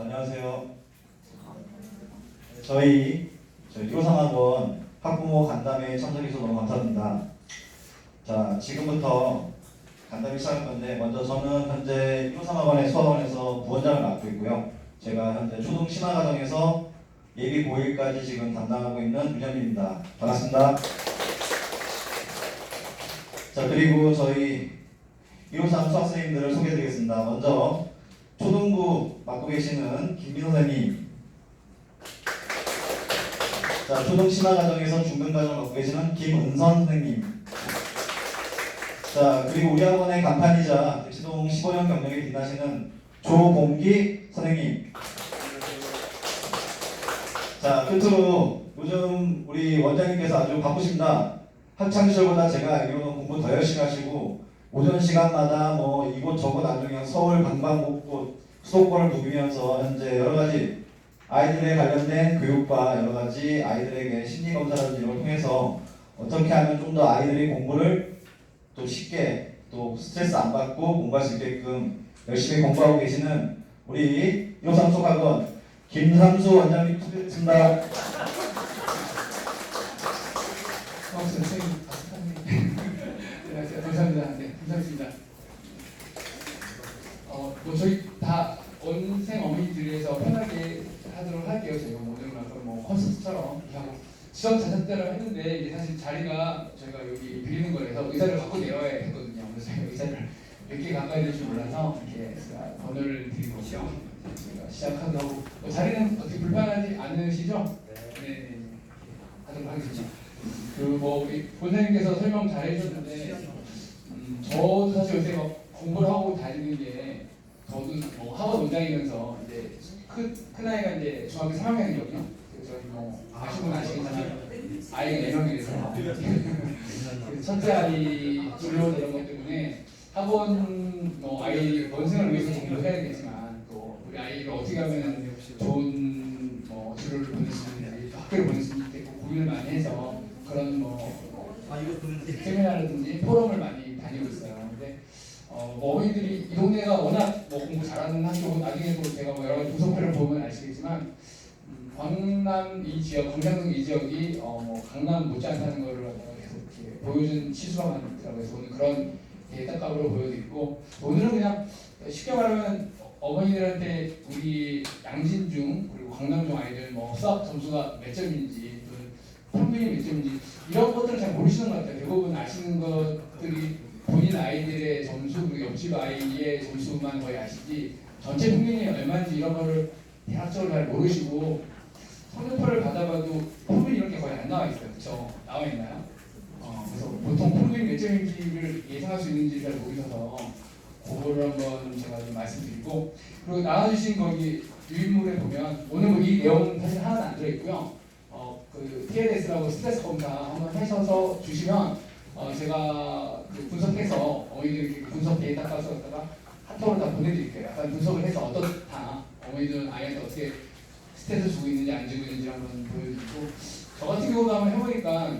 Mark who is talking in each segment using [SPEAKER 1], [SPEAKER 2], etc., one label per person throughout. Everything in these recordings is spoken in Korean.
[SPEAKER 1] 안녕하세요. 저희 1호상학원 학부모 간담회 참석해주셔서 너무 감사합니다. 자, 지금부터 간담회 시작할 건데, 먼저 저는 현재 1호상학원의 수학원에서 부원장을 맡고 있고요. 제가 현재 초등 신화과정에서 예비 고1까지 지금 담당하고 있는 윤현민입니다. 반갑습니다. 자, 그리고 저희 1호상 수학생님들을 소개해드리겠습니다. 먼저 초등부 맡고 계시는 김민호 선생님, 자, 초등 신화과정에서 중등과정을 맡고 계시는 김은선 선생님, 자, 그리고 우리 학원의 간판이자 시동 15년 경력에 빛나시는 조봉기 선생님. 자, 끝으로 요즘 우리 원장님께서 아주 바쁘십니다. 학창시절보다 제가 알기로는 공부 더 열심히 하시고 오전 시간마다 뭐 이곳 저곳 아주 그냥 서울 방방곡곡 수도권을 누비면서 현재 여러가지 아이들에 관련된 교육과 여러가지 아이들에게 심리검사라든지 이런 걸 통해서 어떻게 하면 좀 더 아이들이 공부를 또 쉽게 또 스트레스 안 받고 공부할 수 있게끔 열심히 공부하고 계시는 우리 1호상 수학학원 김삼수 원장님 소개드리겠습니다.
[SPEAKER 2] 선생님, 안녕하세요. 감사합니다. 네, 감사합니다. 저희 다 원생 어머니들에서 편하게 하도록 할게요. 저희가 오늘 뭐 콘서트처럼 이렇게 하고 지정 자작대로 했는데 이제 사실 자리가 저희가 여기 빌리는 거라서 의자를 갖고 내려야 했거든요. 그래서 저희가 의자를 몇 개 가까이 될 줄 몰라서 이렇게 번호를 드리고 저희가 시작하도록 자리는 어떻게 불편하지 않으시죠? 네. 하도록 하겠습니다. 우리 본사님께서 설명 잘 해주셨는데 저도 사실 요새 공부를 하고 다니는 게 저도 뭐 학원 원장이면서 이제 큰 아이가 이제 중학교 3학년이거든요. 그래서 아시면 아시겠지만 아이가 4명이라서 첫째 아이 진로 이런 것 때문에 학원 아이 원생을 위해서 공부해야 되겠지만 또 우리 아이를 어떻게 하면 좋은 진로를 보낼 수 있는지 학교를 보낼 수 있는지 고민을 많이 해서 그런 세미나라든지 포럼을 많이 다니고 있어요. 근데 어머니들이 이 동네가 워낙 공부 잘하는 학교고 나중에도 제가 여러 가지 부서표를 보면 아시겠지만 광남 이 지역, 광장동 이 지역이 강남 못지않다는 거를 계속 이렇게 보여준 시수가 많더라고요. 그래서 오늘 그런 데이터값으로 보여드리고 오늘은 그냥 쉽게 말하면 어머니들한테 우리 양진중 그리고 강남중 아이들 수학 점수가 몇 점인지 평균이 몇 점인지 이런 것들을 잘 모르시는 것 같아요. 대부분 아시는 것들이 본인 아이들의 점수 그리고 옆집 아이의 점수만 거의 아시지 전체 평균이 얼마인지 이런 거를 대략적으로 잘 모르시고 성적표를 받아봐도 평균이 이런 게 거의 안 나와 있어요. 그렇죠? 나와 있나요? 그래서 보통 평균이 몇 점인지를 예상할 수 있는지 잘 모르셔서 그거를 한번 제가 좀 말씀드리고 그리고 나와주신 거기 유인물에 보면 오늘 이 내용은 사실 하나도 안 들어있고요. TLS라고 스트레스 검사 한번 하셔서 주시면 제가 분석해서 어머니들 분석 데이터 가져다가 카톡으로 다 보내드릴게요. 약간 분석을 해서 어떻다 어머니들은 아이한테 어떻게 스트레스 주고 있는지 안 주고 있는지 한번 보여드리고 저 같은 경우도 한번 해보니까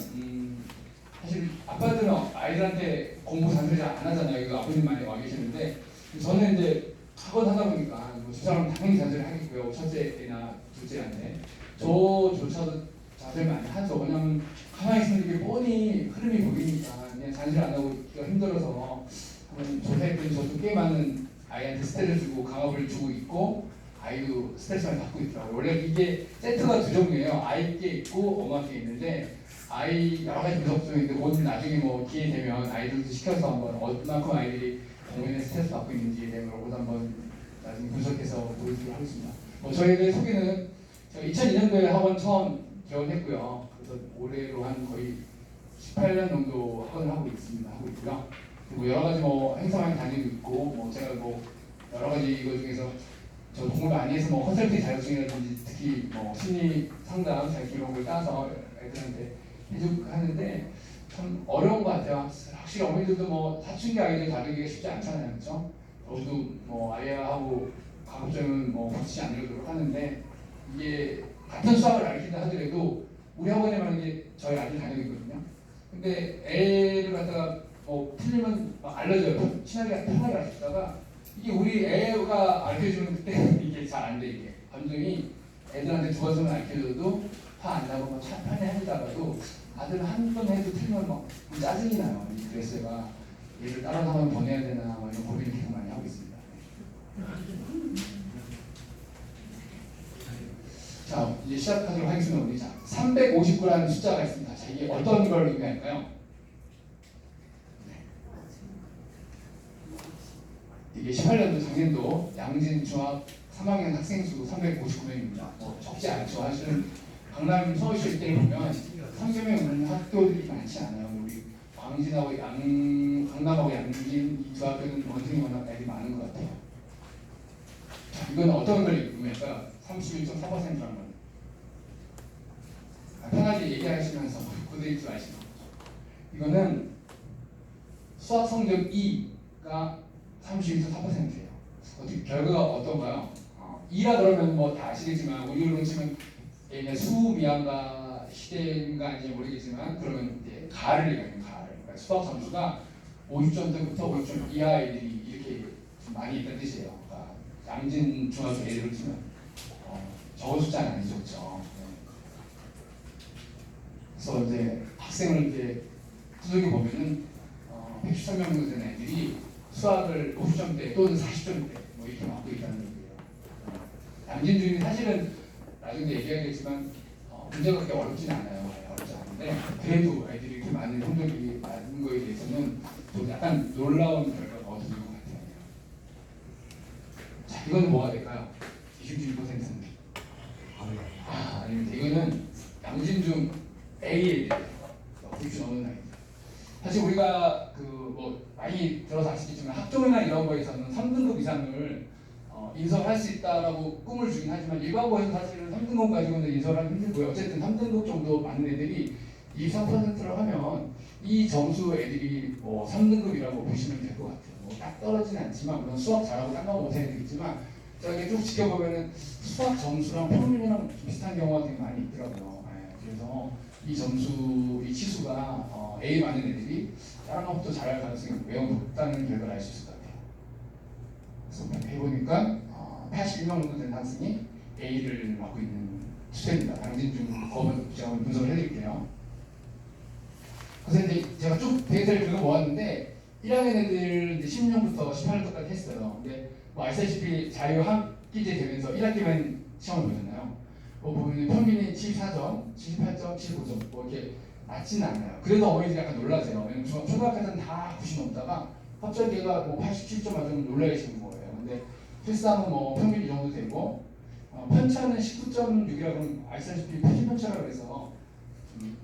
[SPEAKER 2] 사실 아빠들은 아이들한테 공부 잔소리 잘 안 하잖아요. 이거 아버님 많이 와 계시는데 저는 이제 학원 하다 보니까 두 사람은 당연히 잔소리 하겠고요. 첫째나 둘째한테 저조차도 자세히 많이 하죠. 왜냐면 가만히 있으면 이게 뻔히 흐름이 보이니까 그냥 잔소리 안 하고 있기가 힘들어서 한번 조사했더니 저도 꽤 많은 아이한테 스트레스 주고 강압을 주고 있고 아이도 스트레스 많이 받고 있더라고요. 원래 이게 세트가 두 종류예요. 아이께 있고 엄마께 있는데 아이 여러 가지 분석 중인데 오늘 나중에 기회 되면 아이들도 시켜서 한번 얼마큼 아이들이 공연에 스트레스 받고 있는지에 대한 걸 한번 나중에 분석해서 보여드리도록 하겠습니다. 저희의 소개는 제가 2002년도에 학원 처음 개원했고요. 그래서 올해로 한 거의 18년 정도 학원을 하고 있고요. 그리고 여러 가지 행사 많이 다니고 있고 제가 여러 가지 이거 중에서 저 공부를 많이 해서 컨설팅 자격증이라든지 특히 심리 상담 자격증 이런 걸 따서 애들한테 해주고 하는데 참 어려운 것 같아요. 확실히 어머니들도 사춘기 아이들 다루기가 쉽지 않잖아요, 그렇죠? 저도 아이하고 가급적이면 붙이지 않으려고 하는데 이게 같은 수학을 가르친다 하더라도 우리 학원에만 이제 저희 아들 다니고 있거든요. 근데 애를 갖다가 틀리면 알려줘요. 친하게 편하게 가르치다가 이게 우리 애가 알려주는 그때는 이게 잘 안 돼. 이게 감정이 애들한테 두 번쯤은 알려줘도 화 안 나고 막 편히 해주다가도 아들 한 번 해도 틀리면 막 짜증이 나요. 그래서 제가 얘를 다른 학원 보내야 되나 뭐 이런 고민을 계속 많이 하고 있습니다. 자, 이제 시작하도록 하겠습니다. 우리 자, 359라는 숫자가 있습니다. 자, 이게 어떤 걸 의미할까요? 이게 18년도 작년도 양진중학 3학년 학생 수 359명입니다. 적지 않죠. 사실은 강남 서울시 때를 보면 3개 명 있는 학교들이 많지 않아요. 우리 광진하고 강남하고 양진 이 두 학교는 원생이 워낙 애들이 많은 것 같아요. 자, 이건 어떤 걸 의미할까요? 31.4%라는 건. 편하게 얘기하시면서 고대일 줄 아시죠? 이거는 수학 성적 2가 31.4%예요. 어떻게 결과가 어떤가요? 2라 그러면 뭐 다 아시겠지만 우리로 치면 얘네 수미양가 시대인가 아닌지 모르겠지만 그러면 이제 가를 얘기하는 가를. 그러니까 수학 점수가 50점대부터 50점 이하 애들이 이렇게 좀 많이 있다는 뜻이에요. 그러니까 양진 중학교 애들을 치면 적은 숫자는 아니죠, 그렇죠? 그래서 이제 학생을 이제 두들겨 보면은 113명 정도 되는 애들이 수학을 50점대 또는 40점대 뭐 이렇게 맞고 있다는 얘기예요. 양진중이 사실은 나중에 얘기하겠지만 문제가 그렇게 어렵진 않아요. 어렵지 않은데 그래도 아이들이 이렇게 많은 성적이 많은 거에 대해서는 좀 약간 놀라운 결과가 얻어진 것 같아요. 자, 이거는 뭐가 될까요? 21%는 아닙니다. 이거는 양진중 A에 대해 90 넘는 아이입니다. 사실 우리가 그 뭐 많이 들어서 아시겠지만 학종이나 이런 거에서는 3등급 이상을 인서할 수 있다라고 꿈을 주긴 하지만 일반고에서 사실은 3등급 가지고는 인서하기 힘들고요. 어쨌든 3등급 정도 맞는 애들이 23%라고 하면 이 점수 애들이 뭐 3등급이라고 보시면 될 것 같아요. 뭐 딱 떨어지진 않지만 물론 수학 잘하고 딴 거 못해야 되겠지만 저기 쭉 지켜보면은 수학 점수랑 평균이랑 비슷한 경우가 되게 많이 있더라고요. 그래서 이 점수, 이 치수가 A 많은 애들이 다른 것부터 잘할 가능성이 매우 높다는 결과를 알 수 있을 것 같아요. 그래서 해보니까 81명 정도 되는 학생이 A를 맡고 있는 추세입니다. 양진중 법을 제가 분석을 해드릴게요. 그래서 이제 제가 쭉 데이터를 긁어 모았는데 1학년 애들 10년부터 18년도까지 했어요. 근데 뭐 아시다시피 자유학기제 되면서 1학기만 시험을 보잖아요. 뭐 보면 평균이 74점, 78점, 75점 뭐 이렇게 낮지는 않아요. 그래도 어머니들이 약간 놀라세요. 왜냐면 초등학교 때는 다 90 넘다가 갑자기 얘가 뭐 87점 맞으면 놀라시는 거예요. 근데 필사는 뭐 평균 이 정도 되고 편차는 19.6이라고 하면 아시다시피 표준 편차라고 해서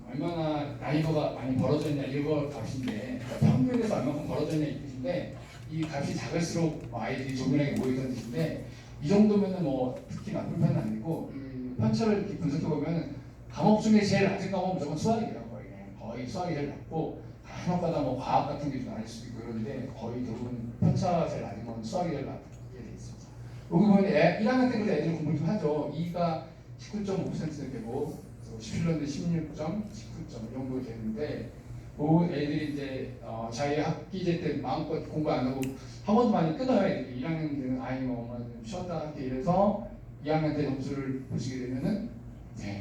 [SPEAKER 2] 얼마나 나이도가 많이 벌어져 있냐 이거 값인데 평균에서 얼마큼 벌어져 있냐 이 뜻인데 이 값이 작을수록 아이들이 조근하게 모이던 뜻인데 이 정도면은 뭐 특히 나쁜 편은 아니고 이 편차를 이렇게 분석해 보면 과목 중에 제일 낮은 과목은 무조건 수학이에요. 거의 수학이 제일 낮고 간혹가다 뭐 과학 같은 게 좀 낮을 수도 있고 이러는데 거의 대부분 편차가 제일 낮은 건 수학이 제일 낮게 돼 있습니다. 여기 보면 1학년 때 그래도 애들이 공부를 좀 하죠. 2가 19.5% 되고 17년도 16점, 19점 이 정도 되는데 그 애들이 이제 자유학기제 때 마음껏 공부 안 하고 학원도 많이 끊어요. 애들이 1학년 때는 아이 뭐 쉬었다 할게 이래서 2학년 때 점수를 보시게 되면은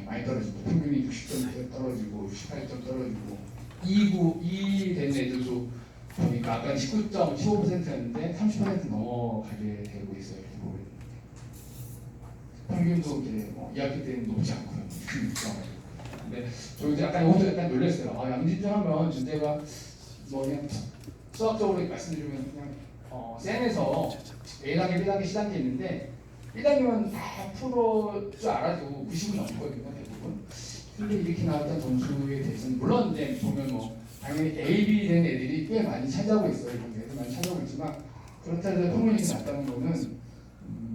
[SPEAKER 2] 많이 떨어지고 평균이 60점 떨어지고 68점 떨어지고 2 되는 애들도 보니까 아까 19점 15%였는데 30% 넘어가게 되고 있어요. 이렇게 보게 되는데 평균도 이제 뭐 2학기 때는 높지 않고요. 66점. 근데 저 이제 약간 이것도 약간 놀랐어요. 양진중 하면 문제가 뭐 그냥 수학적으로 말씀드리면 그냥 쌤에서 A단계, B단계, C단계 있는데 1단계만 다 풀을 줄 알아도 90은 넘거든요, 대부분. 근데 이렇게 나왔던 점수에 대해서는 물론 이제 보면 뭐 당연히 A, B 된 애들이 꽤 많이 차지하고 있어요. 이런 애들 많이 차지하고 있지만 그렇다 해서 평균이 낮다는 거는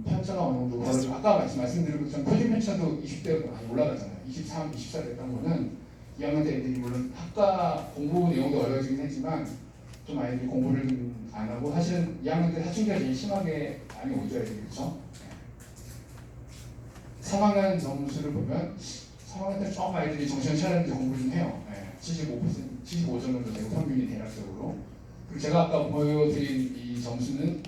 [SPEAKER 2] 편차가 어느 정도 벌어지고 아까 말씀드린 것처럼 표준 편차도 20대로 많이 올라가잖아요. 23, 24 됐던 거는 2학년 때 애들이 물론 학과 공부 내용도 어려워지긴 했지만 좀 아이들이 공부를 좀 안 하고 사실은 2학년 때 사춘기가 제일 심하게 많이 오죠, 애들이. 그렇죠? 3학년 점수를 보면 3학년 때 조금 아이들이 정신 차리는데 공부를 좀 해요. 75점 정도 되고 평균이 대략적으로. 그리고 제가 아까 보여드린 이 점수는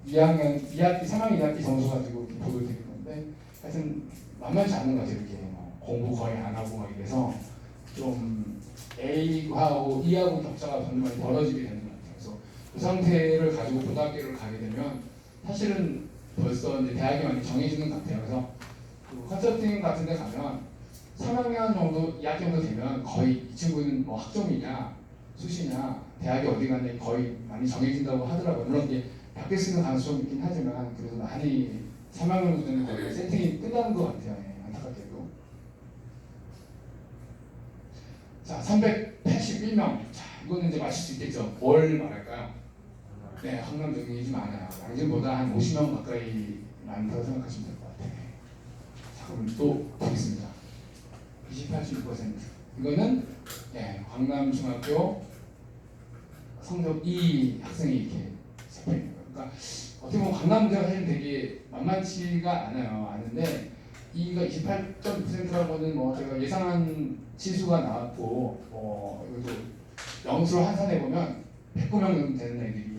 [SPEAKER 2] 2학년 2학기 3학년 2학기 점수 가지고 이렇게 보고 드리는 건데 하여튼 만만치 않은 것 같아요. 이렇게 뭐 공부 거의 안 하고 막 이래서 좀 A하고 E하고 격차가 점점 많이 벌어지게 되는 것 같아요. 그래서 그 상태를 가지고 고등학교를 가게 되면 사실은 벌써 이제 대학이 많이 정해지는 것 같아요. 그래서 그 컨설팅 같은 데 가면 3학년 정도, 2학기 정도 되면 거의 이 친구는 뭐 학종이냐, 수시냐, 대학이 어디 가냐 거의 많이 정해진다고 하더라고요. 물론 이게 바뀔 수 있는 가능성이 있긴 하지만 그래도 많이 3학년 정도 되는 거의 세팅이 끝나는 것 같아요. 예, 안타깝게도. 자, 381명. 자, 이거는 이제 맞출 수 있겠죠. 뭘 말할까요? 네, 강남 등이 좀 많아요. 양진보다 한 50명 가까이 많다고 생각하시면 될 것 같아요. 자, 그럼 또 보겠습니다. 28.6%. 이거는 예, 강남중학교 성적 2 학생이 이렇게 잡혀있는 거예요. 그러니까 어떻게 보면 강남대가 사실 되게 만만치가 않아요. 아는데 이가 28.9%라고는 뭐 제가 예상한 치수가 나왔고 이것도 영수로 환산해 보면 109명 정도 되는 애들이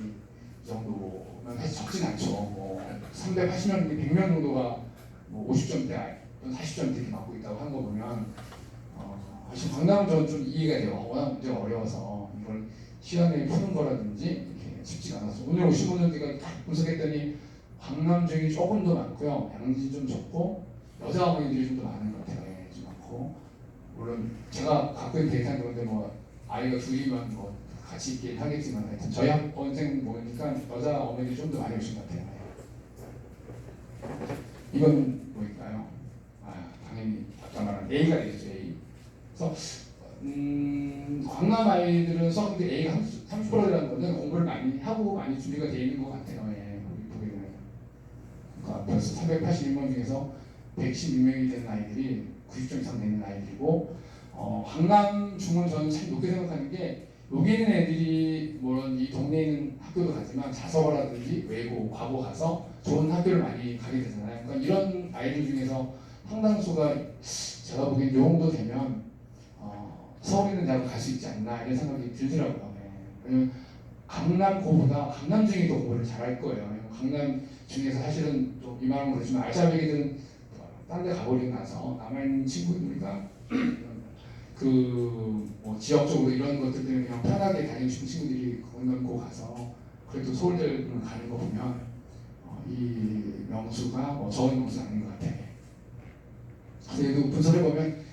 [SPEAKER 2] 이 정도면 사실 적진 않죠. 뭐 380명, 100명 정도가 뭐 50점대 또는 40점대 이렇게 맞고 있다고 하는 거 보면 사실 강남은 저는 좀 이해가 돼요. 워낙 문제가 어려워서 이걸 시간 내에 푸는 거라든지 이렇게 쉽지가 않아서 오늘 오신 분들 딱 분석했더니 강남 중이 조금 더 많고요. 양지 좀 적고 여자 어머니들이 좀 더 많은 것 같아요. 예, 좀 많고 물론 제가 갖고 있는 데이터는 그런데 뭐 아이가 둘이면 뭐 같이 있긴 하겠지만 하여튼 저희 학원생 보니까 여자 어머니들이 좀 더 많이 오신 것 같아요. 이건 뭐일까요? 당연히 아까 말한 A가 되겠죠. A. 그래서 강남 아이들은 수학인데 A가 30%라는 거는 공부를 많이 하고 많이 준비가 되어 있는 것 같아요. 예, 보게 되면. 그러니까 벌써 381명 중에서 116명이 되는 아이들이 90점 이상 되는 아이들이고 강남 중은 저는 참 높게 생각하는 게 여기 있는 애들이 물론 이 동네에 있는 학교도 가지만 자서고라든지 외고, 과고 가서 좋은 학교를 많이 가게 되잖아요. 그러니까 이런 아이들 중에서 상당수가 제가 보기엔 이 정도 되면 서울에 있는 대학을 갈 수 있지 않나 이런 생각이 들더라고요. 네. 왜냐면 강남고보다 강남 중이 더 공부를 잘할 거예요. 강남 중에서 사실은 또 이만한 모르지만 알짜배기들은 딴 데 가버리고 나서 남아있는 친구들이가 뭐 지역적으로 이런 것들 때문에 그냥 편하게 다니고 싶은 친구들이 강남고 가서 그래도 서울대를 가는 거 보면 이 명수가 뭐 적은 명수는 아닌 것 같아요. 그래도 분석해 보면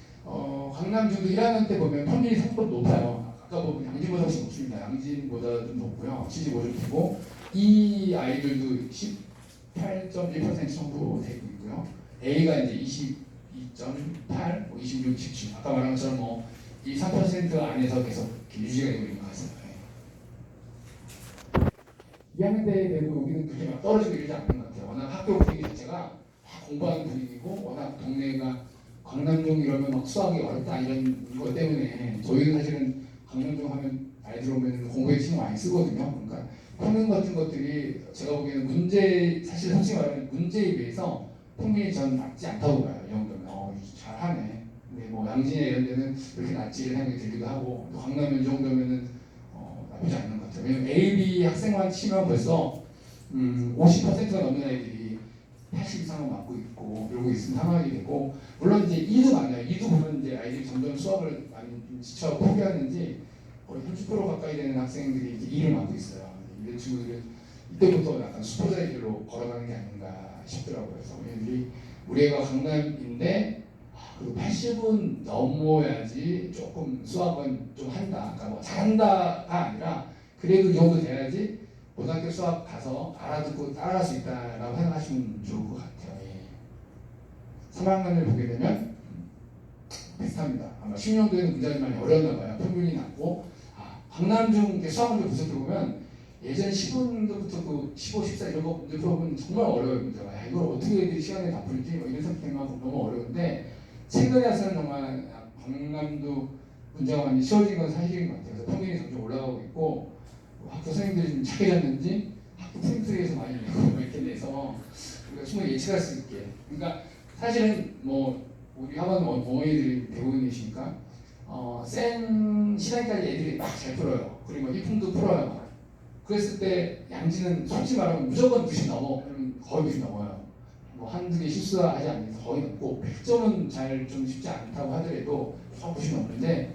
[SPEAKER 2] 강남중도 1학년 때 보면 평균이 생각보다 높아요. 아까 보면 양진보다 훨씬 높습니다. 양진보다 좀 높고요. 75점이고 이 아이들도 18.1% 정도 되고 있고요. A가 이제 22.8, 26, 27. 아까 말한 것처럼 뭐 이 3% 안에서 계속 유지가 되고 있는 것 같습니다. 2학년 때 되고 여기는 그렇게 막 떨어지고 이러지 않는 것 같아요. 워낙 학교 분위기 자체가 공부하는 분위기고 워낙 동네가 강남중 이러면 막 수학이 어렵다 이런 것 때문에 저희는 사실은 강남중 하면 아이들 오면 공부에 신경 많이 쓰거든요. 그러니까 평균 같은 것들이 제가 보기에는 문제 사실 솔직히 말하면 문제에 비해서 평균이 전 낮지 않다고 봐요. 이 정도면 잘하네. 근데 뭐 양진이나 이런 데는 이렇게 낮지 이런 생각이 들기도 하고 또 강남은 이 정도면은 나쁘지 않는 것 같아요. 왜냐면 A, B 학생만 치면 벌써 50%가 넘는 아이들이 80 이상을 맞고 있고 이러고 있는 상황이 되고 물론 이제 2도 많아요. 2도 보면 이제 아이들이 점점 수학을 많이 지쳐 포기하는지 거의 30% 가까이 되는 학생들이 이제 2를 맞고 있어요. 이런 친구들은 이때부터 약간 수포자의 길로 걸어가는 게 아닌가 싶더라고요. 그래서 우리 애가 강남인데 그리고 80은 넘어야지 조금 수학은 좀 한다. 그러니까 뭐 잘한다가 아니라 그래도 이 정도 돼야지 고등학교 수학 가서 알아듣고 따라갈 수 있다라고 생각하시면 좋을 것 같아요. 예. 3학년을 보게 되면 비슷합니다. 아마 10년도에는 문제가 많이 어려웠나 봐요. 평균이 낮고 강남중 수학문제 분석해보면 예전 15년도부터 그 15, 14 이런 거 문제 풀어보면 정말 어려워요. 문제가. 야, 이걸 어떻게 애들이 시간에 다 풀지? 뭐 이런 생각만 너무 어려운데 최근에 와서는 정말 강남도 문제가 많이 쉬워진 건 사실인 것 같아요. 그래서 평균이 점점 올라가고 있고 학교 선생님들이 좀 착해졌는지 학교 프린트에서 많이 내고 이렇게 내서 우리가 충분히 예측할 수 있게. 그러니까 사실은 뭐 우리 학원 어머니들이 대부분이시니까 센 시간까지 애들이 막 잘 풀어요. 그리고 뭐 1품도 풀어요. 그랬을 때 양진은 솔직히 말하면 무조건 90 넘어. 그러면 거의 90 넘어요. 뭐 한두 개 실수하지 않는 이상 거의 넘고 100점은 잘 좀 쉽지 않다고 하더라도 90 넘는데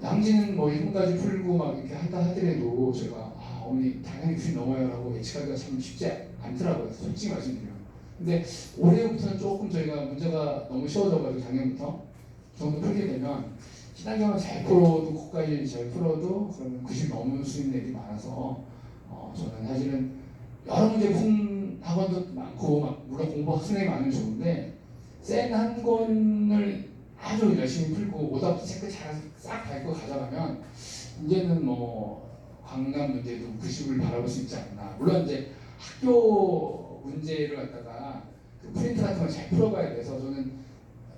[SPEAKER 2] 양진은 뭐 1분까지 풀고 막 이렇게 한다 하더라도 제가 어머니 당연히 90 넘어요라고 예측하기가 참 쉽지 않더라고요. 솔직히 말씀드리면. 근데 올해부터는 조금 저희가 문제가 너무 쉬워져가지고 작년부터 정도 풀게 되면 신학경을 잘 풀어도 국가일 잘 풀어도 그러면 90 넘을 수 있는 애들이 많아서 저는 사실은 여러 문제 푼 학원도 많고 막 물론 공부 학생이 많으면 좋은데 센 한 권을 아주 열심히 풀고 오답 체크 싹 밟고 가져가면 이제는 뭐 강남 문제도 90을 바라볼 수 있지 않나. 물론 이제 학교 문제를 갖다가 그 프린트 같은 걸 잘 풀어봐야 돼서 저는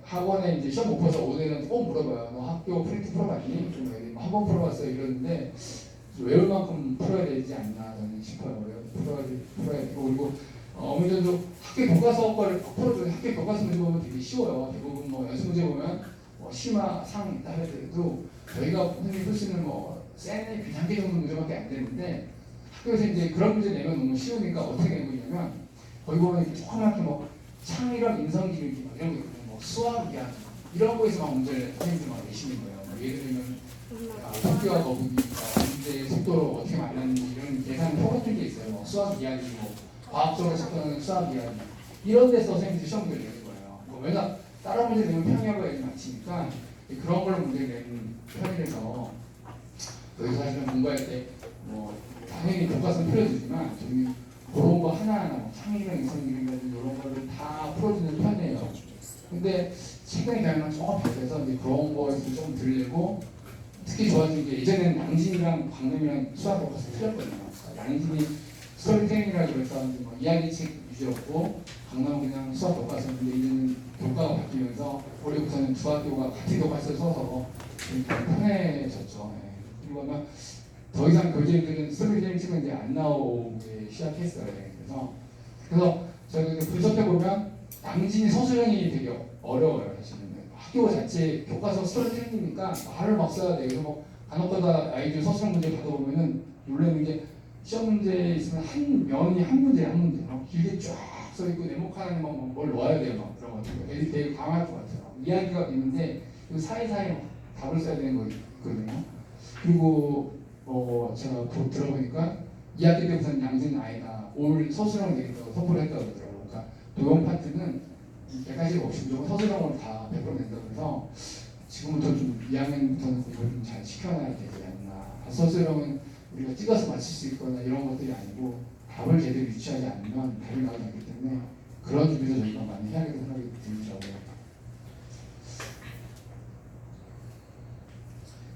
[SPEAKER 2] 학원에 이제 시험 못 봐서 오늘은 꼭 물어봐요. 너 학교 프린트 풀어봤니? 좀 한번 풀어봤어요 이러는데 외울 만큼 풀어야 되지 않나 저는 싶어요. 풀어야 되고 그리고 어머니들도 학교 교과서 거를 풀어줘요. 학교 교과서 문제 보면 되게 쉬워요. 대부분 뭐 연습 문제 보면 뭐 심화, 상 있다 하더라도 저희가 흔히 풀 수 있는 뭐 센의 비단계 정도 문제밖에 안 되는데 학교에서 이제 그런 문제 내면 너무 쉬우니까 어떻게 내고 있냐면 거기 보면 이렇게 조그맣게 뭐 창의력, 인성기르기 막 이런 거 있거든요. 뭐 수학이야 이런 거에서 막 문제를 선생님들 막 내시는 거예요. 뭐 예를 들면 토끼와 거북이 문제의 속도를 어떻게 만났는지 이런 계산 표 같은 게 있어요. 뭐 수학 이야기, 뭐 과학적으로 접근하는 수학 이야기 이런 데서 선생님들이 시험을 내는 거예요. 뭐 왜냐 다른 문제 내면 평이하고 애들 많으니까 그런 걸 문제 내는 편이라서 저희 사실은 공부할 때 뭐 당연히 교과서는 풀어주지만 저희는 그런 거 하나하나 뭐 창의력, 인성기르기 이런 거를 다 풀어주는 편이에요. 근데 최근에 그냥 조금 바뀌어서 이제 그런 거에서 좀 들리고 특히 좋아진 게 예전에는 양진이랑 광남이랑 수학 교과서 틀렸거든요. 양진이 스토리텔링이라고 해서 뭐 이야기책 위주였고 강남은 그냥 수학 교과서인데 이제는 교과가 바뀌면서 올해부터는 두 학교가 같은 교과서를 써서 좀 편해졌죠. 예. 그리고 아마 더 이상 교재들은 스토리텔링 책은 이제 안 나오기 시작했어요. 예. 그래서 저희가 분석해 보면 양진이 서술형이 되게 어려워요. 사실은 학교 자체 교과서 스토리텔링이니까 말을 막 써야 돼요. 그래서 뭐 간혹가다 아이들 서술형 문제 받아보면은 놀라는 게 시험 문제에 있으면 한 면이 한 문제 막 길게 쫙 써있고 네모 하나에 뭘 넣어야 돼요. 막 그런 거 같은 거. 애들이 되게 강할 것 같아요. 이야기가 있는데 그 사이사이에 답을 써야 되는 거 있거든요. 그리고 제가 들어보니까 2학기 때부터는 양진 아이가 올 서술형 내겠다고 선포를 했다고 그러더라고요. 그러니까 도형 파트는 100가지가 없이 무조건 서술형으로 다 100% 낸다고 해서 지금부터 좀 2학년부터는 이걸 좀 잘 시켜놔야 되지 않나. 서술형은 우리가 찍어서 맞출 수 있거나 이런 것들이 아니고 답을 제대로 유치하지 않으면 답이 나오지 않기 때문에 그런 준비도 저희가 많이 해야겠다는 생각이 들더라고요.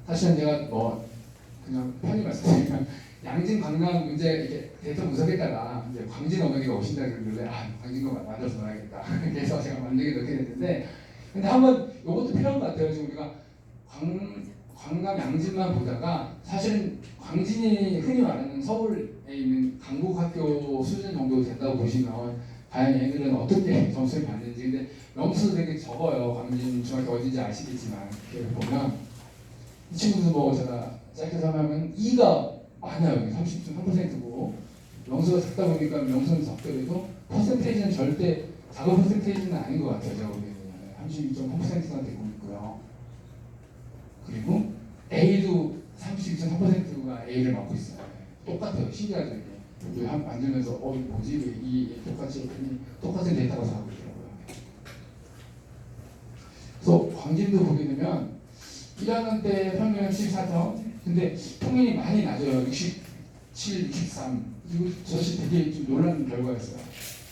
[SPEAKER 2] 사실은 제가 그냥 편히 말씀드리면 양진 강남 문제 이렇게 데이터 분석했다가 이제 광진 어머니가 오신다 그러길래 광진 거 만들어서 놔야겠다. 그래서 제가 만들게 넣게 됐는데 근데 한번 이것도 필요한 것 같아요. 지금 우리가 광남 양진만 보다가 사실은 광진이 흔히 말하는 서울에 있는 강북학교 수준 정도 된다고 보시면 과연 얘네들은 어떻게 점수를 받는지 근데 명수도 되게 적어요. 광진 중학교 어딘지 아시겠지만 이렇게 보면 이 친구들 뭐 제가 짧게 설명하면 2가 많아요. 30.3%고 명수가 작다 보니까 명수는 적더라도 퍼센테이지는 절대 작은 퍼센테이지는 아닌 것 같아요. 제가 보기에는 32.3%가 되고 있고요. 그리고 A도 32.3%가 A를 맡고 있어요. 똑같아요. 신기하죠 이게. 이게 만들면서 이거 뭐지? 왜 이 똑같이 했더니 똑같은 데이터가 나오고 있더라고요. 그래서 광진도 보게 되면 1학년 때 평균은 14점 근데 평균이 많이 낮아요. 67, 63 이거 사실 되게 좀 놀라는 결과였어요.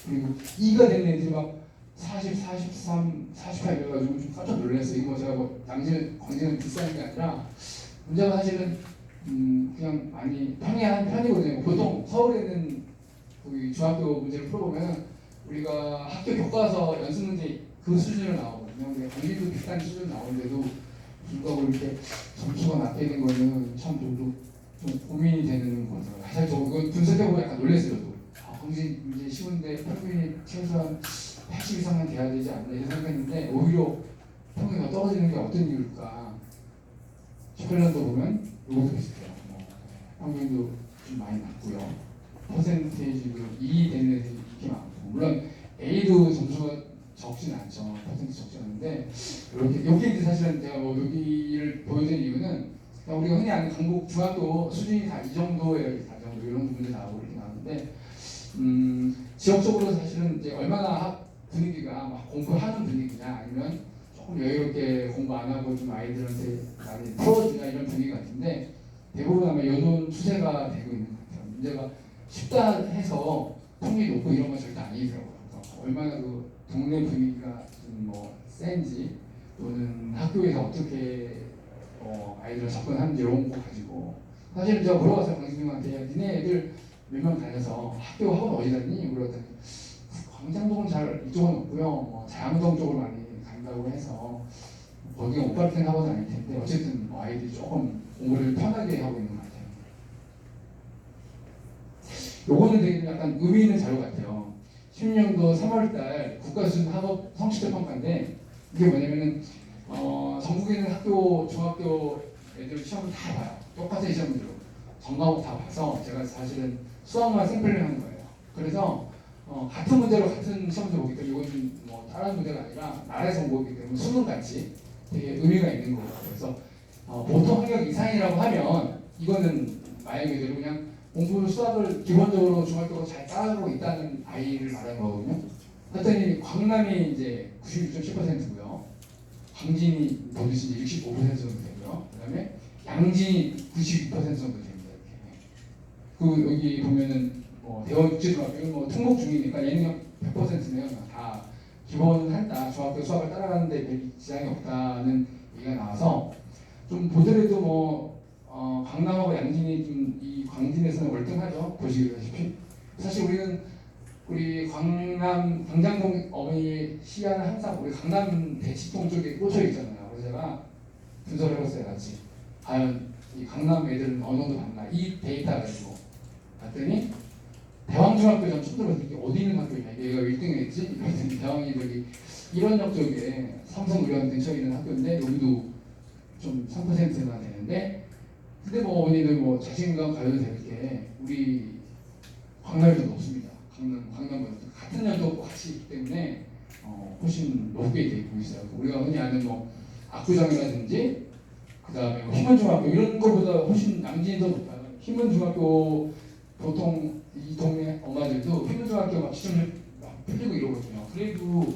[SPEAKER 2] 그리고 2가 된 애들이 막 40, 43, 48 이래가지고 좀 깜짝 놀랐어요. 이거 제가 양진, 광진은 비싼 게 아니라 문제가 사실은 그냥 많이 평이한 편이거든요. 보통 서울에는 거기 중학교 문제를 풀어보면 우리가 학교 교과서 연습 문제 그 수준으로 나오거든요. 근데 광진도 비슷한 수준 나오는데도 불구하고 이렇게 점수가 낮게 있는 거는 참 저도 좀 고민이 되는 거죠. 사실 저 이건 분석해보고 약간 놀랐어요. 저도. 광진 문제 쉬운데 평균이 최소한 80 이상은 돼야 되지 않나 이런 생각했는데 오히려 평균이 더 떨어지는 게 어떤 이유일까? 18년도 보면 이것도 비슷해요. 평균도 좀 많이 낮고요. 퍼센테이지도 E 되는 애들이 이렇게 많고, 물론 A도 점수가 적진 않죠. 퍼센트 적진 않은데 이렇게 여기 이제 사실은 제가 뭐 여기를 보여드린 이유는 그냥 우리가 흔히 아는 강북 중학교 수준이 다 이 정도의 다 정도 이런 부분들 나오고 이렇게 나오는데 지역적으로 사실은 이제 얼마나 분위기가 막 공부하는 분위기냐 아니면 조금 여유롭게 공부 안 하고 좀 아이들한테 많이 풀어주냐 이런 분위기 같은데 대부분 아마 요런 추세가 되고 있는 것 같아요. 문제가 쉽다 해서 통이 높고 이런 건 절대 아니더라고요. 그래서 얼마나 그 동네 분위기가 좀 뭐 센지 또는 학교에서 어떻게 아이들 접근하는지 이런 거 가지고 사실 제가 물어봤어요. 강진님한테 니네 애들 몇 명 다녀서 학교 학원 어디 다니니? 물었더니 광장동은 잘 이쪽은 없고요. 뭐 자양동 쪽으로 많이 간다고 해서 거기가 못 가르치는 학원은 아닐 텐데 어쨌든 뭐 아이들이 조금 공부를 편하게 하고 있는 것 같아요. 요거는 되게 약간 의미 있는 자료 같아요. 16년도 3월달 국가수준 학업 성취도 평가인데 이게 뭐냐면은 전국에 있는 학교 중학교 애들 시험을 다 봐요. 똑같은 시험들로 전 과목 다 봐서 제가 사실은 수학만 샘플을 한 거예요. 그래서 같은 문제로 같은 시험도 보기 때문에 이건 뭐 다른 문제가 아니라 나라에서 보기 때문에 수능같이 되게 의미가 있는 거예요. 그래서 보통 학력 이상이라고 하면 이거는 말 그대로 그냥 공부 수학을 기본적으로 중학교로 잘 따라가고 있다는 아이를 말하는 거거든요. 그랬더니 광남이 이제 96.7%고요. 광진이 더 드신 65% 정도 되고요. 그다음에 양진이 92% 정도 됩니다. 이렇게. 그 여기 보면은 대원육지중학교 뭐 특목 중이니까 얘는 100%네요. 다 기본 한다. 중학교 수학을 따라가는데 별 지장이 없다는 얘기가 나와서 좀 보더라도 뭐 강남하고 양진이 좀 이 광진에서는 월등하죠. 보시다시피 사실 우리 강남 광장동 어머니 시야는 항상 우리 강남 대치동 쪽에 꽂혀 있잖아요. 그래서 제가 분석을 해봤어요. 같이 과연 이 강남 애들은 어느 정도 봤나 이 데이터 가지고 봤더니 대왕중학교 전 처음 들어봤을 때 어디 있는 학교냐 얘가 1등했지? 이랬더니 대왕이 저기 일원역 쪽에 삼성의료원 근처에 있는 학교인데 여기도 좀 3%나 되는데 근데 뭐 어머니들 뭐 자신감 가져도 될 게 우리 광남이 더 높습니다. 강남보다 같은 연도 같이 있기 때문에 훨씬 높게 되고 있어요. 우리가 흔히 아는 뭐 압구정이라든지 그 다음에 뭐 희문중학교 이런 거보다 훨씬 양진이 더 높아요. 희문중학교 보통 이 동네 엄마들도 희문중학교 막 시험을 막 풀리고 이러거든요. 그래도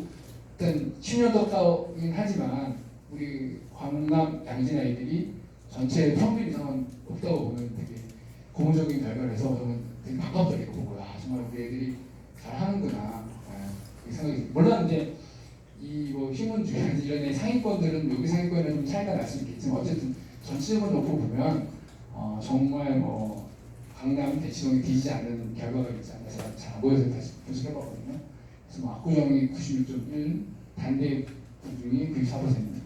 [SPEAKER 2] 일단 10년도까지는 하지만 우리 광남 양진 아이들이 전체 평균 이상은 없다고 보면 되게 고무적인 결과라서 저는 되게 반갑더라고요. 보고 정말 우리 애들이 잘하는구나 이 생각이 몰랐는데 이 뭐 희문주의 이런 애 상위권들은 여기 상위권에는 좀 차이가 날 수 있겠지만 어쨌든 전체적으로 놓고 보면 정말 뭐 강남 대치동이 뒤지지 않는 결과가 있지 않나 제가 잘 안 보여서 다시 분석해봤거든요. 그래서 뭐 압구정이 96.1 단대 중이 94%.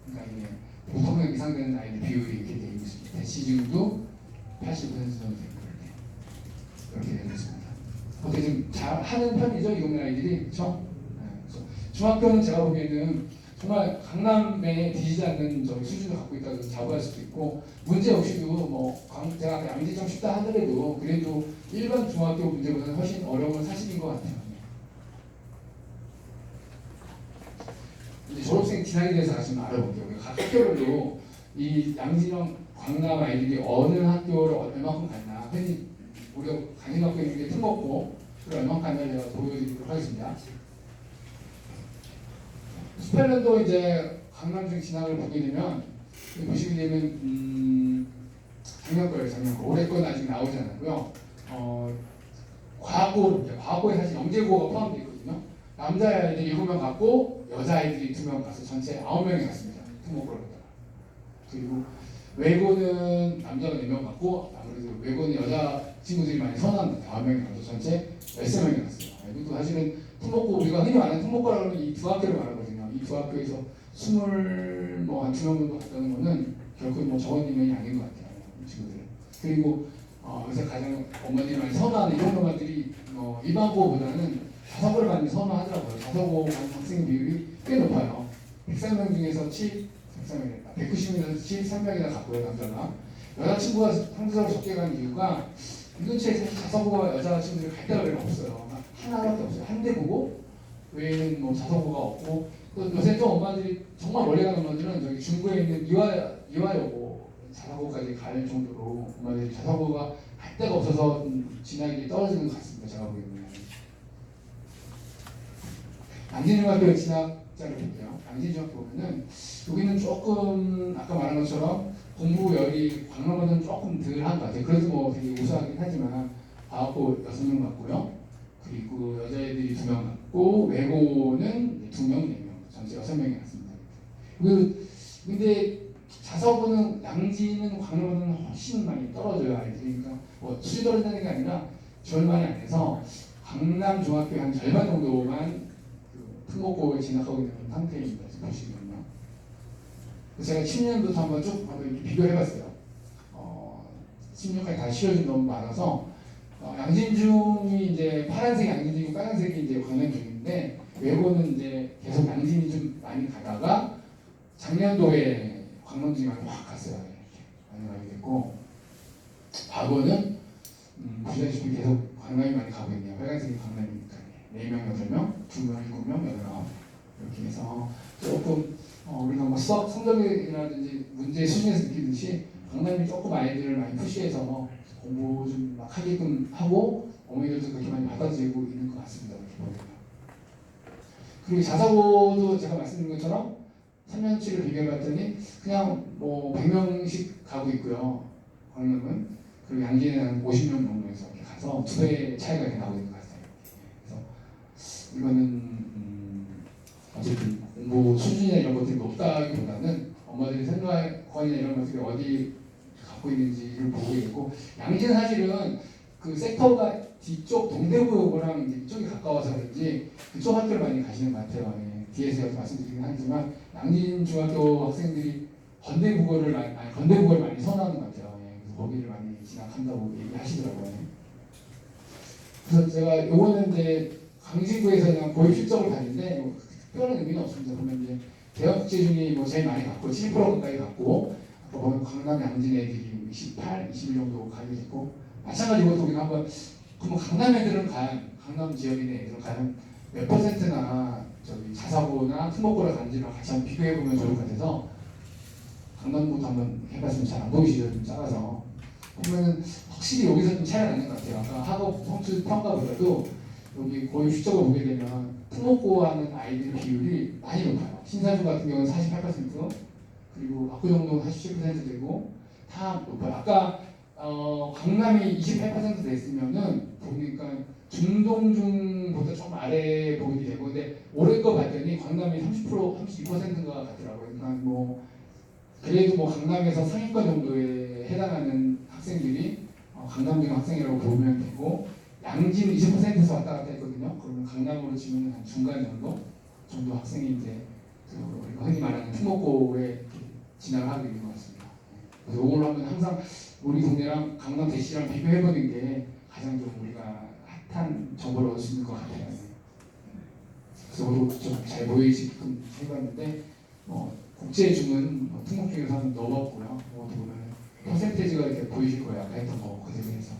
[SPEAKER 2] 그러니까 이게 보통 이상 되는 아이들 비율이 이렇게 되고 있습니다. 대치중도 80% 정도 되고 이렇게 되고 있습니다. 어떻게 좀 잘하는 편이죠 이 동네 아이들이 그렇죠? 그래서 중학교는 제가 보기에는 정말 강남에 뒤지지 않는 저희 수준을 갖고 있다고 자부할 수도 있고 문제 없이도 뭐 제가 양지 좀 쉽다 하더라도 그래도 일반 중학교 문제보다는 훨씬 어려운 사실인 것 같아요. 이제 졸업생 진학에 대해서 다시 좀 알아볼게요. 각 학교별로 이 양진형 광남 아이들이 어느 학교를 얼마큼 갔나 흔히 우리가 강진학교에 있는 게 특목고 그걸 얼마큼 갔나 제가 보여드리도록 하겠습니다. 18년도 이제 강남중 진학을 보게 되면 보시게 되면 작년 거 올해 건 아직 나오지 않았고요. 과학고에 사실 영재고가 포함되어 있거든요. 남자아이들이 7명 갔고 여자아이들이 2명 가서 전체 9명이 갔습니다. 특목고를 갖다가. 그리고 외고는 남자가 4명 갔고 아무래도 외고는 여자 친구들이 많이 선호합니다. 9명이 가서 전체 13명이 갔어요. 이것도 사실은 특목고 우리가 흔히 말하는 특목고라고 하면 이 두 학교를 말하거든요. 이 두 학교에서 2명 정도 갔다는 거는 결코 뭐 적은 인원이 아닌 것 같아요. 이 친구들은. 그리고 요새 가장 어머니를 많이 선호하는 이런 것들이 일반고보다는 자사고를 많이 선호하더라고요. 자사고 가는 학생 비율이 꽤 높아요. 103명 중에서 190명에서 73명이나 갔고요. 남자가. 여자친구가 상대적으로 적게 간 이유가 이 근처에 사실 자사고가 여자 친구들이 갈 데가 별로 없어요. 하나밖에 없어요. 한 대 보고 외에는 뭐 자사고가 없고 또 요새 또 엄마들이 정말 멀리 가는 엄마들은 저기 중구에 있는 이화여고 자사고까지 갈 정도로 엄마들이 자사고가 갈 데가 없어서 진학이 떨어지는 것 같습니다. 제가 보기에는. 양진중학교 진학자를 볼게요. 양진중학교 보면은 여기는 조금 아까 말한 것처럼 공부열이 광남보다는 조금 덜한 것 같아요. 그래도 뭐 되게 우수하긴 하지만 과학고 6명 같고요. 그리고 여자애들이 2명 같고 외고는 2명, 4명 전체 6명이 같습니다. 근데 자서고는 양지는 광남보다는 훨씬 많이 떨어져요. 아이들이. 그러니까 뭐 수준이 떨어진다는 게 아니라 지원을 많이 안 해서 강남 중학교 한 절반 정도만 특목고에 진학하고 있는 상태입니다. 지금 보시면요. 제가 10년부터 한번 쭉 비교를 해봤어요. 16까지 다 실어준 너무 많아서 양진중이 이제 파란색 양진중이고 빨간색이 이제 광남중인데 외고는 이제 계속 양진이 좀 많이 가다가 작년도에 광남중이 많이 확 갔어요. 이렇게 많이 가게 됐고 과거는 보시다시피 계속 광남이 많이 가고 있네요. 빨간색이 광남이니까 4명, 8명, 2명, 7명, 8명 이렇게 해서 조금 우리가 뭐 수학 성적이라든지 문제 수준에서 느끼듯이 강남이 조금 아이들을 많이 푸시해서 공부 좀 막 하게끔 하고 어머니들도 그렇게 많이 받아들이고 있는 것 같습니다. 이렇게 보면. 그리고 자사고도 제가 말씀드린 것처럼 3년치를 비교해봤더니 그냥 뭐 100명씩 가고 있고요. 강남은 그리고 양진은 한 50명 정도에서 이렇게 가서 2배 차이가 이렇게 나고 있는 것 같아요. 그래서 이거는 어쨌든 공부 수준이나 이런 것들이 높다기보다는 엄마들이 생활권이나 이런 것들이 어디 갖고 있는지를 보고 있고 양진은 사실은 그 섹터가 뒤쪽 동대구랑 이쪽이 가까워서 그런지 그쪽 학교를 많이 가시는 것 같아요. 예. 뒤에서 말씀드리긴 하지만 양진 중학교 학생들이 건대국어를 많이 선호하는 것 같아요. 예. 그래서 거기를 많이 진학한다고 얘기하시더라고요. 그래서 제가 요거는 이제 강진구에서 그냥 고입 실적을 봤는데 뭐 특별한 의미는 없습니다. 보면 이제 대학 국제 중에 뭐 제일 많이 갔고 7% 가까이 갔고 아까 보면 강남 양진 애들이 28, 21 정도 가게 됐고 마찬가지로 우리가 한번 그럼 강남 애들은 과연 강남 지역에 있는 애들은 과연 몇 퍼센트나 저기 자사고나 특목고를 가는지를 같이 한번 비교해 보면 좋을 것 같아서 강남부터 한번 해봤으면 잘 안 보이시죠? 좀 작아서 보면은 확실히 여기서 좀 차이가 나는 것 같아요. 아까 학업 성취 평가보다도 여기 고입 실적을 보게 되면 특목고하는 아이들 비율이 많이 높아요. 신사주 같은 경우는 48% 그리고 압구정동은 47% 되고 다 높아요. 아까 강남이 28% 됐으면은 보니까 중동중보다 좀 아래 보게 되고 근데 올해 거 봤더니 강남이 32%인가 같더라고요. 그러니까 뭐 그래도 뭐 강남에서 상위권 정도에 해당하는 학생들이 강남중 학생이라고 보면 되고 양진 20%에서 왔다 갔다 했거든요. 그러면 강남으로 치면 한 중간 정도 학생이 이제 우리가 흔히 말하는 특목고에 진학을 하게 된 것 같습니다. 그래서 이걸 한번 항상 우리 동네랑 강남 대시랑 비교해보는 게 가장 좀 우리가 핫한 정보를 얻을 수 있는 것 같아요. 그래서 오늘 좀 잘 보이게끔 해봤는데 국제중은 특목 중에서는 넘었고요. 어떻게 보면 퍼센테이지가 이렇게 보이실 거예요. 아까 했던 거 그대로 해서.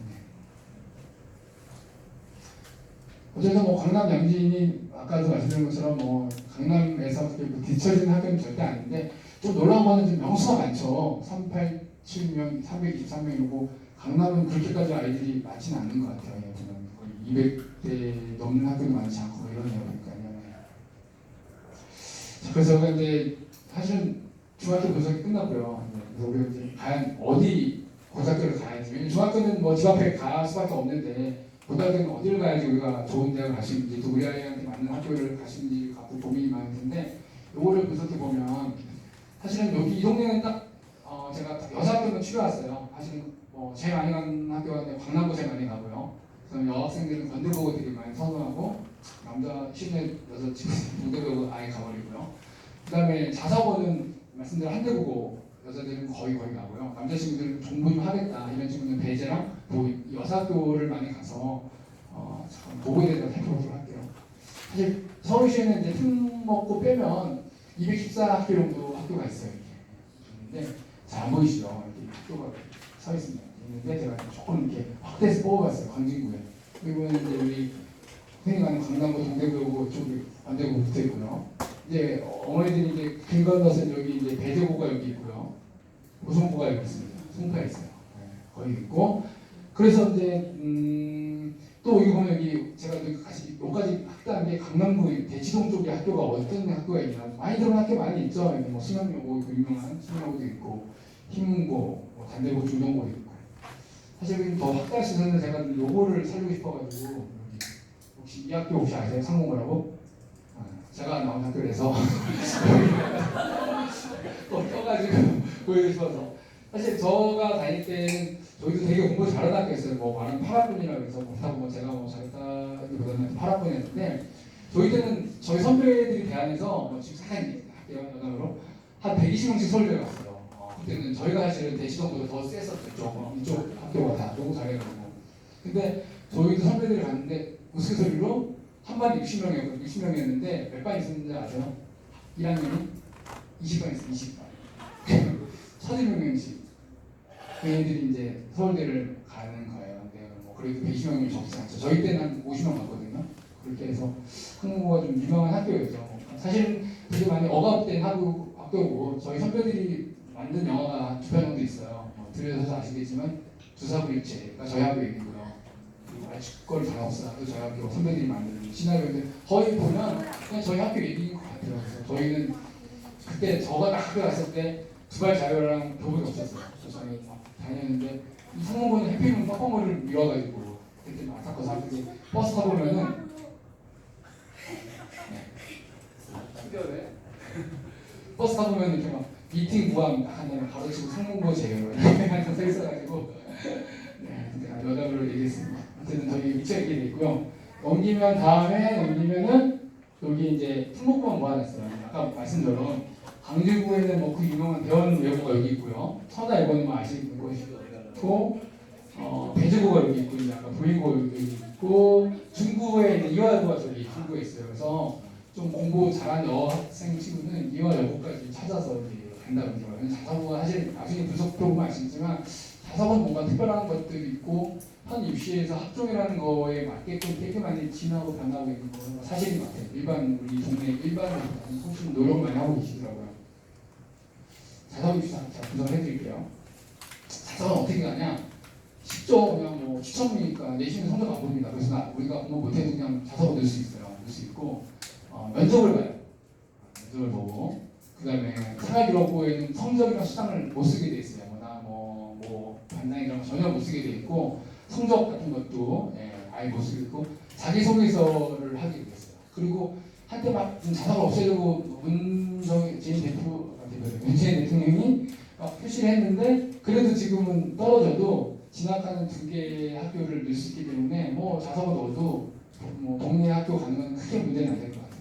[SPEAKER 2] 어쨌든 뭐 강남 양진이 아까도 말씀드린 것처럼 뭐 강남에서 뒤처진 학교는 절대 아닌데 좀 놀라운 거는 좀 명수가 많죠. 387명, 323명이고 강남은 그렇게까지 아이들이 많지는 않는 것 같아요. 거의 200대 넘는 학교도 많지 않고 이러네요. 그러니까요. 그래서 근데 사실은 중학교 분석이 끝났고요. 그래서 우리가 이제 과연 어디 고등학교를 가야지. 왜냐면 중학교는 뭐 집 앞에 갈 수밖에 없는데 고등학교는 어디를 가야지 우리가 좋은 대학을 갈 수 있는지 또 우리 아이한테 맞는 학교를 갈 수 있는지 갖고 고민이 많을 텐데 요거를 분석해 보면 사실은 여기 이 동네는 딱 제가 여자 학교는 추려왔어요. 사실은 제일 많이 가는 학교가 광남고 제일 많이 가고요. 그다음에 여학생들은 건대보고 되게 많이 선호하고 남자 실내 여자 친구들 동대보고 아예 가버리고요. 그다음에 자사고는 말씀대로 한대보고 여자들은 거의 가고요. 남자 친구들은 공부 좀 하겠다 이런 친구는 배제랑 여사학교를 많이 가서 잠깐 보고에 대해서 살펴보도록 할게요. 사실 서울시에는 이제 특목고 빼면 214학교 정도 학교가 있어요. 근데 잘 안 보이시죠? 이렇게 학교가 서 있습니다. 있는데 제가 조금 이렇게 확대해서 뽑아봤어요. 광진구에. 그리고는 이제 우리 흔히 가는 강남구, 동대구고 쪽이 반대구 붙어 있고요. 이제 어머니들이 이제 길 건너서 여기 이제 배제구가 여기 있고요. 고성구가 여기 있습니다. 송파에 있어요. 네, 거기 있고. 그래서 이제 또 여기 보면 여기 제가 여기까지 학다한 게 강남구 대치동 쪽에 학교가 어떤 학교가 있나 많이 들어온 학교 많이 있죠. 여기 뭐 수명여고 유명한 수명여고도 있고 희문고, 뭐 단대고 중정고도 있고. 사실 더 확대할 수 있는 제가 요거를 살리고 싶어가지고 여기 혹시 이 학교 혹시 아세요? 상공고라고? 제가 나온 학교라서 또 껴가지고 보여주고 싶어서 사실 저가 다닐 때는 저희도 되게 공부 잘하는 학교였어요. 뭐 말하면 8학년이라고 해서 못하고 뭐 제가 뭐 잘했다기보다는 8학년이었는데 저희 때는 저희 선배들이 대안에서 뭐 지금 사장님 학교 연합으로 한 120명씩 서울대 갔어요. 그때는 저희가 사실은 대치동보다 더 셌었죠. 이쪽 학교가 다 너무 잘해가지고. 근데 저희도 선배들이 갔는데 우스갯소리로 한 반에 60명이었는데 몇 반 있었는지 아세요? 1학년이 20반 있어요. 20반. 1,200명씩. 그 애들이 이제 서울대를 가는 거예요. 근데 뭐 그래도 120명이 적지 않죠. 저희 때는 한 50명 갔거든요. 그렇게 해서 한국어가 좀 유명한 학교였죠. 사실 되게 많이 억압된 학교고 저희 선배들이 만든 영화가 2편 정도 있어요. 들으셔서 아시겠지만 두사부일체가 저희 학교 얘기고요. 아직걸 다 없어도 저희 학교 선배들이 만든 시나리오인데 거의 보면 그냥 저희 학교 얘기인 것 같아요. 그래서 저희는 그때 저가 딱 학교 갔을 때 두발 자유랑 교복이 없었어요. 그래서 저희 다녔는데 이 성모고는 해피는 뻐꾸머리를 밀어가지고 그때 막 아타커서 학교 버스 타보면은 특별해. 버스 타보면 이렇게 막 미팅 무함 하면 가로치고 성문고 제외로 이렇게 항상 써 있어가지고 네, 근데 여담으로 얘기했습니다. 어쨌든 저희 위치가 이렇게 돼 있고요. 넘기면은 여기 이제 특목고만 모아놨어요. 아까 말씀대로 강주구에는 뭐 그 유명한 대원 외고가 여기 있고요. 천하 외고는 뭐 아시는 곳이 있고 배주고가 여기 있고 이제 아까 부인고 여기 있고 중구에 이제 이화여고가 저기 중구에 있어요. 그래서 좀 공부 잘하는 여학생 친구는 이화여고까지 찾아서 이제 간다고 들어요. 자사고가 사실 나중에 분석도 보면 아시겠지만 자사고는 뭔가 특별한 것들이 있고 현 입시에서 학종이라는 거에 맞게끔 되게 많이 진화하고 변하고 있는 건 사실인 것 같아요. 일반 우리 동네 일반으로 훨씬 노력 많이 하고 계시더라고요. 자사고 입시 제가 분석을 해드릴게요. 자사고는 어떻게 가냐? 쉽죠. 그냥 뭐 추첨이니까 내신은 성적 안 봅니다. 그래서 우리가 공부 못해도 그냥 자사고 넣을 수 있어요. 넣을 수 있고 면접을 봐요. 면접을 보고 그 다음에 생활기록부에는 성적이랑 수당을 못 쓰게 돼 있어요. 뭐 반장이랑 전혀 못 쓰게 돼 있고 성적 같은 것도 아예 못 쓰게 있고 자기소개서를 하게 됐어요. 그리고 한때 막 자사고를 없애려고 문재인 대통령이 표시를 했는데 그래도 지금은 떨어져도 진학하는 2개의 학교를 넣을 수 있기 때문에 뭐 자사고 넣어도 뭐 동네 학교 가는 건 크게 문제는 안 될 것 같아요.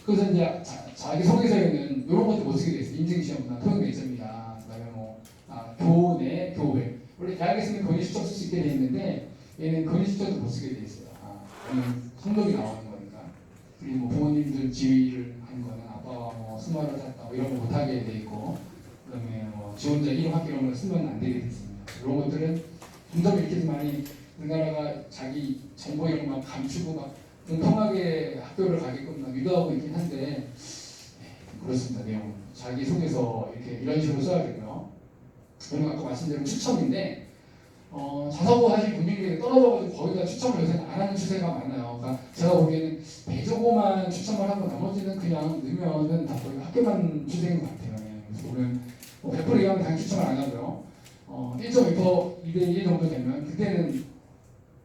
[SPEAKER 2] 그래서 이제 자기 소개서에는 이런 것도 못 쓰게 돼 있어요. 인증시험이나 토익 매점이나 그다음에 뭐 교내, 교회. 원래 대학에서는 권위 수적 쓸 수 있게 돼 있는데 얘는 권위 수적도 못 쓰게 돼 있어요. 성적이 나오는 거니까. 그리고 뭐 부모님들 지위를 한 거는 아빠가 뭐 승마를 탔다 뭐 이런 거 못하게 돼 있고 그다음에 뭐 지원자 이름 학교 이런 걸 쓰면 안 되게 돼 있습니다. 이런 것들은 점점 이렇게 많이 우리나라가 자기 정보 이런 거 막 감추고 막 공평하게 학교를 가게끔 막 유도하고 있긴 한데 그렇습니다. 내용 자기 소개서 이렇게 이런 식으로 써야 되고요. 그리고 아까 말씀드린 추첨인데 자사고 사실 분위기가 떨어져가지고 거의 다 추첨을 요새 안 하는 추세가 많아요. 그러니까 제가 보기에는 배조고만 추첨을 하고 나머지는 그냥 넣으면은 다 거의 학교만 추세인 것 같아요. 그래서 우리는 뭐 100% 이하면 당연히 추첨을 안 하고요. 1.2% 2대1 정도 되면 그때는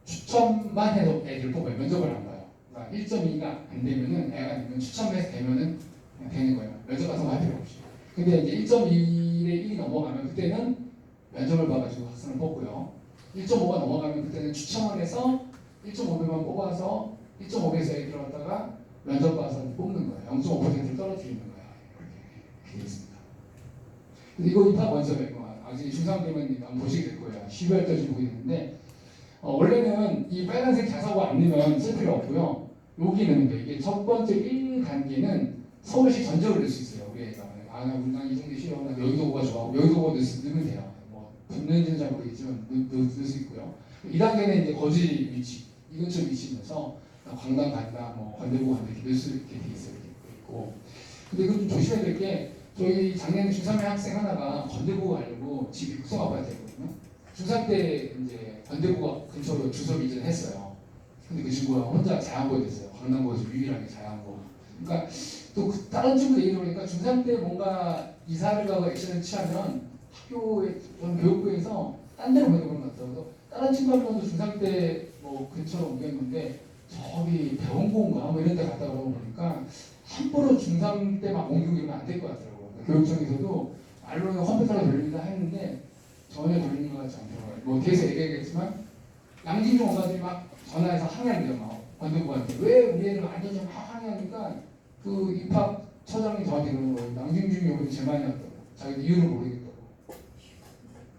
[SPEAKER 2] 추첨만 해도 애들 뽑아요. 면접을 안 봐요. 그러니까 1.2가 안 되면은 애가 되면 추첨해서 되면은 그냥 되는 거예요. 면접 같은 거 할 필요 없이. 근데 이제 1.2에 1이 넘어가면 그때는 면접을 봐가지고 학생을 뽑고요. 1.5가 넘어가면 그때는 추첨을 해서 1.5배만 뽑아서 1.5배에서 애기 들어갔다가 면접 봐서 뽑는 거예요. 0.5%를 떨어뜨리는 거예요. 이렇게 되어 있습니다. 근데 이거 입학 원서예요. 아직 중3 되면 한번 보시게 될 거예요. 12월 달쯤 보게 되는데 원래는 이 빨간색 자사고 안 넣으면 쓸 필요 없고요. 여기 넣는데 이게 첫 번째 1단계는 서울시 전적을 넣을 수 있어요. 우리 애가 나 우리 난 이정도 싫어. 나 여의도가 좋아. 여의도가 넣으면 돼요. 뭐 붙는지는 잘 모르겠지만 넣을 수 있고요. 2단계는 이제 거지 위치, 이 근처 위치면서 광당 간다, 뭐 건대구 간다 이렇게 넣을 수 있게 돼 있어요. 있고. 근데 이거 좀 조심해야 될 게 저희 작년에 중3의 학생 하나가 건대구 가려고 집이 국성 아파트였거든요. 중3 때 이제 건대구가 근처로 주소를 이전했어요. 근데 그 친구가 혼자 자양고에 됐어요. 강남구에서 유일하게 자양고. 그러니까 또 다른 친구들 얘기 들으니까 중3 때 뭔가 이사를 가고 액션을 취하면 학교에 저는 교육부에서 딴 데로 보내는 것 같아요. 그래서 다른 친구 한 명도 중3 때 뭐 근처로 옮겼는데 저기 대원고인가 뭐 이런 데 갔다 오고 보니까 함부로 중3 때 막 옮기고 이러면 안 될 것 같더라고요. 교육청에서도 말로는 컴퓨터로 돌린다 했는데 전혀 돌리는 것 같지 않더라고요. 뭐 뒤에서 얘기하겠지만 양진중 엄마들이 막 전화해서 항의한대요. 막 건대구한테 왜 우리 애를 완전히 막 항의하니까 그 입학처장이 저한테 그러는 거예요. 양진중 여고는 제일 많이 왔다고. 자기도 이유를 모르겠다고.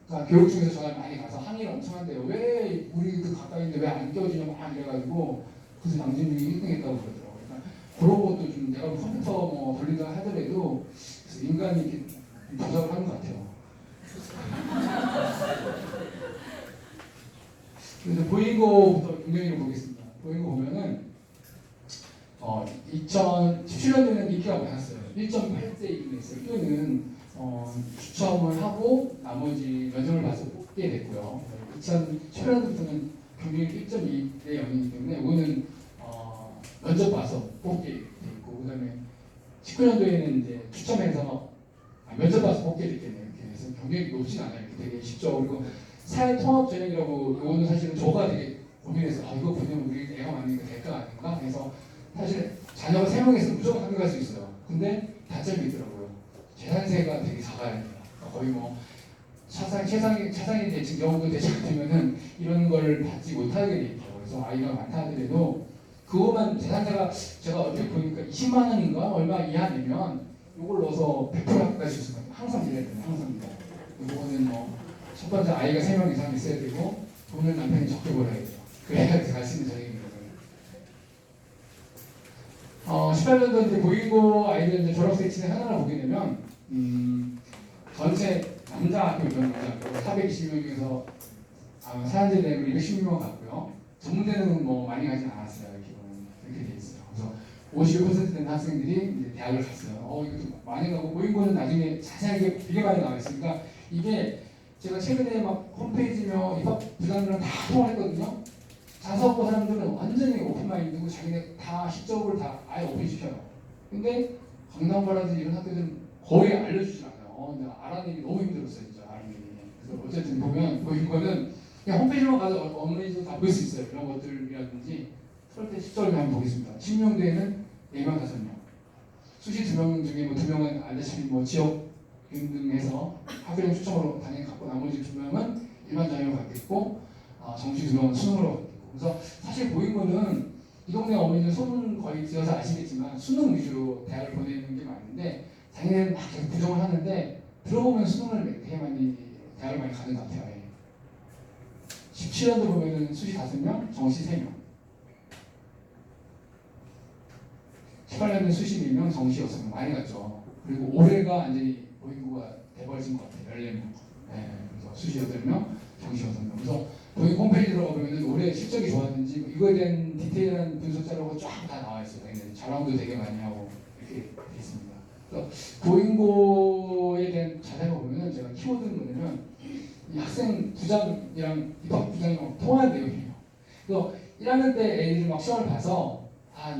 [SPEAKER 2] 그러니까 교육청에서 전화 많이 가서 항의를 엄청 한대요. 왜 우리 그 가까이인데 왜 안 껴주냐 막 이래가지고 그래서 양진중이 1등 했다고 그러더라고요. 그러니까 그런 것도 좀 내가 컴퓨터 뭐 돌린다 하더라도 인간이 이렇게 조작을 하는 것 같아요. 그래서 보이고부터 분명히 보겠습니다. 보이고 보면은 2017년도에는 인기가 많았어요. 1.8대 1이 됐어요. 또는 추첨을 하고 나머지 면접을 봐서 뽑게 됐고요. 2017년부터는 경쟁률 1.2대 0이기 때문에 이거는 면접 봐서 뽑게 됐고, 그다음에 19년도에는 이제 추첨해서 면접 봐서 뽑게 됐겠네요. 그래서 경쟁률이 높진 않아요. 되게 쉽죠. 그리고 사회 통합 전형이라고 이거는 사실은 저가 되게 고민해서 이거 보면 우리 애가 많으니까 될까 아닌가 해서 사실 자녀가 3명 있으면 무조건 합격할 수 있어요. 근데 단점이 있더라고요. 재산세가 되게 작아야 돼요. 거의 뭐 최상위 대칭 경우도 되지 않으면은 이런 걸 받지 못하게 돼 있더라고요. 그래서 아이가 많다 하더라도 그것만 재산세가 제가 얼핏 보니까 20만 원인가 얼마 이하 내면 이걸 넣어서 100% 합격할 수 있을 것 같아요. 항상 이래야 돼요. 항상 이래야 돼요. 이거는 뭐 첫 번째 아이가 3명 이상 있어야 되고 돈을 남편이 적게 벌어야 돼요. 그래야 갈 수 있는 전형입니다. 18년도 이제 보이고 아이들 이제 졸업생 친의 하나를 보게 되면 전체 남자 학교 전문대학교 420명 중에서 사람들 대학으로 216명 갔고요. 전문대는 뭐 많이 가진 않았어요. 이렇게 돼 있어요. 그래서 51% 되는 학생들이 이제 대학을 갔어요. 이것도 많이 가고 보이고는 나중에 자세하게 되게 많이 나와 있으니까 이게 제가 최근에 막 홈페이지며 입학 부장들랑 다 통화했거든요. 자사고 사람들은 완전히 오픈마인드고 자기네 다 실적을 다 아예 오픈시켜요. 근데 강남바라든지 이런 학교들은 거의 알려주지 않아요. 내가 알아내기 너무 힘들었어요. 진짜 알아내기. 그래서 어쨌든 보인 거는 그냥 홈페이지만 가서 어머니도 다 볼 수 있어요. 이런 것들이라든지 설때 실적을 한번 보겠습니다. 신명대에는 4명, 5명. 수시 2명 중에 뭐 2명은 알다시피 뭐 지역 등등해서 학교령 추첨으로 당연히 갖고 나머지 2명은 일반 전형을 갖겠고 정시 2명은 수능으로 갖겠고. 그래서 사실 보인 거는 이 동네 어머니는 소문 거의 지어서 아시겠지만 수능 위주로 대학을 보내는 게 많은데 자기네는 막 계속 부정을 하는데 들어보면 수능을 되게 많이 대학을 많이 가는 것 같아요. 17년도 보면은 수시 5명, 정시 3명. 18년도는 수시 4명, 정시 6명 많이 갔죠. 그리고 올해가 완전히 보이고가 돼버린 것 같아요. 14명. 네, 그래서 수시 8명, 정시 6명. 그래서 보이 홈페이지 들어가보면 올해 실적이 좋았는지 이거에 대한 디테일한 분석 자료가 쫙 다 나와 있어요. 자랑도 되게 많이 하고 이렇게 돼 있습니다. 그래서 보인고에 대한 자세가 보면은 제가 키워드를 보면 이 학생 부장이랑 입학 부장이랑 통화한 내용이에요. 그래서 1학년 때 애들이 막 시험을 봐서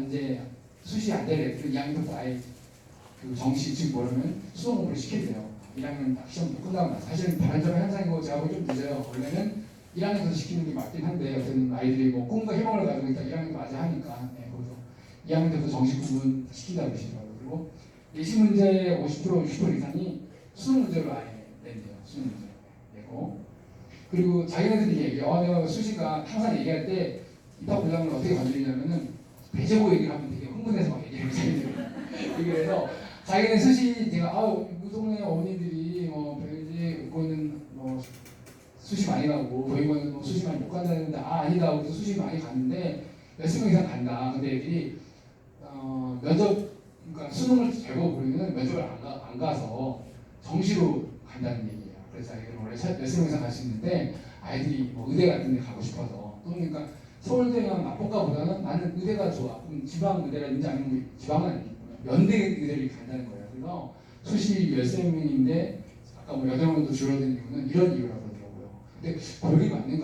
[SPEAKER 2] 이제 수시 안 되래. 그래서 2학년부터 아예 그 정시 즉 뭐라면 수능 공부를 시켜줘요. 1학년 딱 시험 끝나고 나서 사실은 바람잡이 현상이고 제가 보기 좀 늦어요. 원래는 1학년에서 시키는 게 맞긴 한데 어떤 아이들이 뭐 꿈과 희망을 가지고 있다 1학년 맞아 하니까 거기서 2학년 때부터 정시 공부는 시킨다고 그러시더라고요. 그리고 예시 문제 50% 60% 이상이 수능 문제로 아예 낸대요. 수능 문제 내고 그리고 자기네들이 얘기해요. 내가 수시가 항상 얘기할 때 입학 부장을 어떻게 건드리냐면은 배제고 얘기를 하면 되게 흥분해서 막 얘기해요. 얘기를 해서 자기네 수시 제가 우리 동네 어머니들이 뭐 배지 그거는 뭐 수시 많이 가고 보이고는 뭐 수시 많이 못 간다는데 아니다. 우리도 수시 많이 갔는데 몇십 명 이상 간다. 근데 애들이 면접 그러니까 수능을 결국 우리는 면접을 안 가서 정시로 간다는 얘기예요. 그래서 아이들은 원래 열심히 갈 수 있는데 아이들이 뭐 의대 같은 데 가고 싶어서 또 그러니까 서울대랑 맞벌까보다는 나는 의대가 좋아. 그럼 지방 의대라든지 아니면 지방은 아니고 연대 의대를 간다는 거예요. 그래서 수시 13명인데 아까 뭐 8명도 줄어든 이유는 이런 이유라고 그러더라고요. 근데 거기 맞는 거